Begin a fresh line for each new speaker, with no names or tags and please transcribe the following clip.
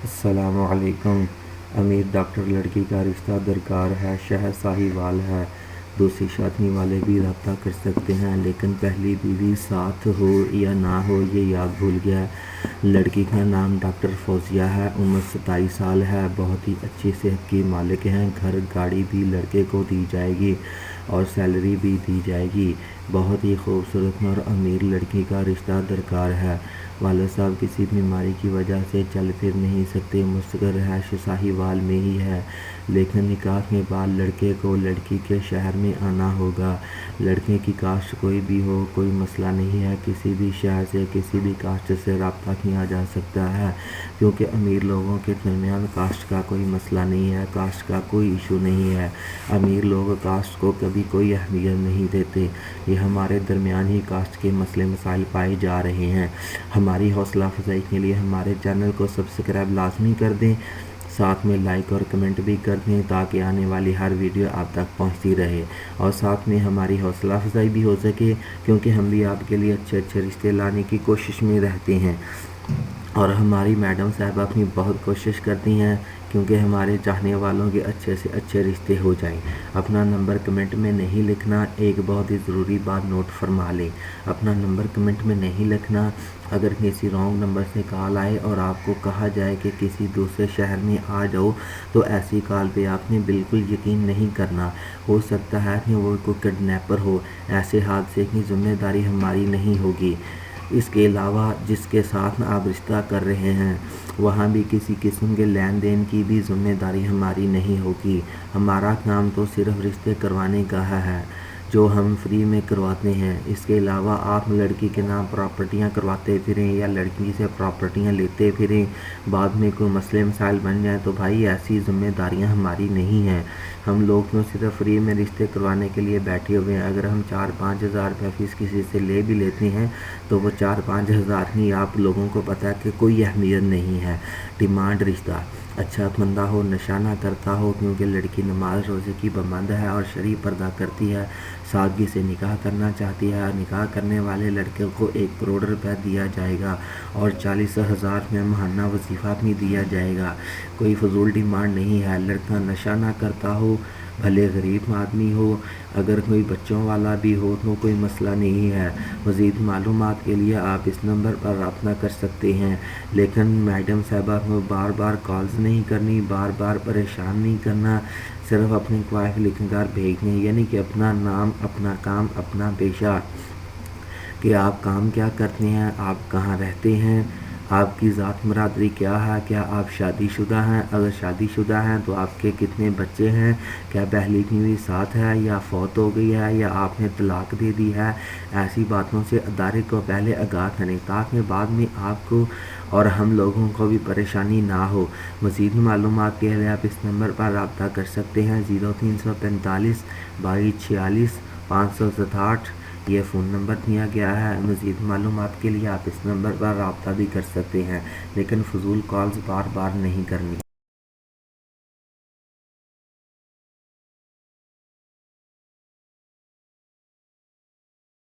السلام علیکم۔ امیر ڈاکٹر لڑکی کا رشتہ درکار ہے، شہر ساہیوال ہے۔ دوسری شادی والے بھی رابطہ کر سکتے ہیں، لیکن پہلی بیوی ساتھ ہو یا نہ ہو یہ یاد بھول گیا۔ لڑکی کا نام ڈاکٹر فوزیہ ہے، عمر 27 سال ہے، بہت ہی اچھی صحت کی مالک ہیں۔ گھر گاڑی بھی لڑکے کو دی جائے گی اور سیلری بھی دی جائے گی۔ بہت ہی خوبصورت اور امیر لڑکی کا رشتہ درکار ہے۔ والد صاحب کسی بیماری کی وجہ سے چل پھر نہیں سکتے، مستقر رہائش ساہیوال میں ہی ہے، لیکن نکاح کے بعد لڑکے کو لڑکی کے شہر میں آنا ہوگا۔ لڑکے کی کاسٹ کوئی بھی ہو، کوئی مسئلہ نہیں ہے، کسی بھی شہر سے کسی بھی کاسٹ سے رابطہ کیا جا سکتا ہے، کیونکہ امیر لوگوں کے درمیان کاسٹ کا کوئی مسئلہ نہیں ہے، کاسٹ کا کوئی ایشو نہیں ہے۔ امیر لوگ کاسٹ کو کبھی کوئی اہمیت نہیں دیتے۔ یہ ہمارے درمیان ہی کاسٹ کے مسئلے مسائل پائے جا رہے ہیں۔ ہماری حوصلہ افزائی کے لیے ہمارے چینل کو سبسکرائب لازمی کر دیں، ساتھ میں لائک اور کمنٹ بھی کر دیں تاکہ آنے والی ہر ویڈیو آپ تک پہنچتی رہے، اور ساتھ میں ہماری حوصلہ افزائی بھی ہو سکے، کیونکہ ہم بھی آپ کے لیے اچھے اچھے رشتے لانے کی کوشش میں رہتے ہیں، اور ہماری میڈم صاحبہ اپنی بہت کوشش کرتی ہیں کیونکہ ہمارے چاہنے والوں کے اچھے سے اچھے رشتے ہو جائیں۔ اپنا نمبر کمنٹ میں نہیں لکھنا، ایک بہت ہی ضروری بات نوٹ فرما لیں، اپنا نمبر کمنٹ میں نہیں لکھنا۔ اگر کسی رانگ نمبر سے کال آئے اور آپ کو کہا جائے کہ کسی دوسرے شہر میں آ جاؤ، تو ایسی کال پہ آپ نے بالکل یقین نہیں کرنا، ہو سکتا ہے کہ وہ کوئی کڈنیپر ہو، ایسے حادثے کی ذمہ داری ہماری نہیں ہوگی۔ اس کے علاوہ جس کے ساتھ آپ رشتہ کر رہے ہیں وہاں بھی کسی قسم کے لین دین کی بھی ذمہ داری ہماری نہیں ہوگی۔ ہمارا کام تو صرف رشتے کروانے کا ہے، جو ہم فری میں کرواتے ہیں۔ اس کے علاوہ آپ لڑکی کے نام پراپرٹیاں کرواتے پھریں یا لڑکی سے پراپرٹیاں لیتے پھریں، بعد میں کوئی مسئلے مسائل بن جائیں، تو بھائی ایسی ذمہ داریاں ہماری نہیں ہیں۔ ہم لوگ تو صرف فری میں رشتے کروانے کے لیے بیٹھے ہوئے ہیں۔ اگر ہم 4-5 ہزار روپے فیس کسی سے لے بھی لیتے ہیں تو وہ 4-5 ہزار کی آپ لوگوں کو پتہ ہے کہ کوئی اہمیت نہیں ہے۔ ڈیمانڈ رشتہ اچھا بندہ ہو، نشہ نہ کرتا ہو، کیونکہ لڑکی نماز روزے کی پابند ہے اور شرعی پردہ کرتی ہے، سادگی سے نکاح کرنا چاہتی ہے، اور نکاح کرنے والے لڑکے کو 1 کروڑ روپے دیا جائے گا اور 40,000 میں ماہانہ وظیفہ بھی دیا جائے گا۔ کوئی فضول ڈیمانڈ نہیں ہے۔ لڑکا نشہ نہ کرتا ہو، بھلے غریب آدمی ہو، اگر کوئی بچوں والا بھی ہو تو کوئی مسئلہ نہیں ہے۔ مزید معلومات کے لیے آپ اس نمبر پر رابطہ کر سکتے ہیں، لیکن میڈم صاحبہ کو بار بار کالز نہیں کرنی، بار بار پریشان نہیں کرنا، صرف اپنی کوائف لکھ کر بھیجنے، یعنی کہ اپنا نام، اپنا کام، اپنا پیشہ، کہ آپ کام کیا کرتے ہیں، آپ کہاں رہتے ہیں، آپ کی ذات برادری کیا ہے، کیا آپ شادی شدہ ہیں، اگر شادی شدہ ہیں تو آپ کے کتنے بچے ہیں، کیا پہلی بیوی ساتھ ہے یا فوت ہو گئی ہے یا آپ نے طلاق دے دی ہے۔ ایسی باتوں سے ادارے کو پہلے آگاہ کریں تاکہ بعد میں آپ کو اور ہم لوگوں کو بھی پریشانی نہ ہو۔ مزید معلومات کے لیے آپ اس نمبر پر رابطہ کر سکتے ہیں، 0345 2246 567، یہ فون نمبر دیا گیا ہے۔ مزید معلومات کے لیے آپ اس نمبر پر رابطہ بھی کر سکتے ہیں، لیکن فضول کالز بار بار نہیں کرنی۔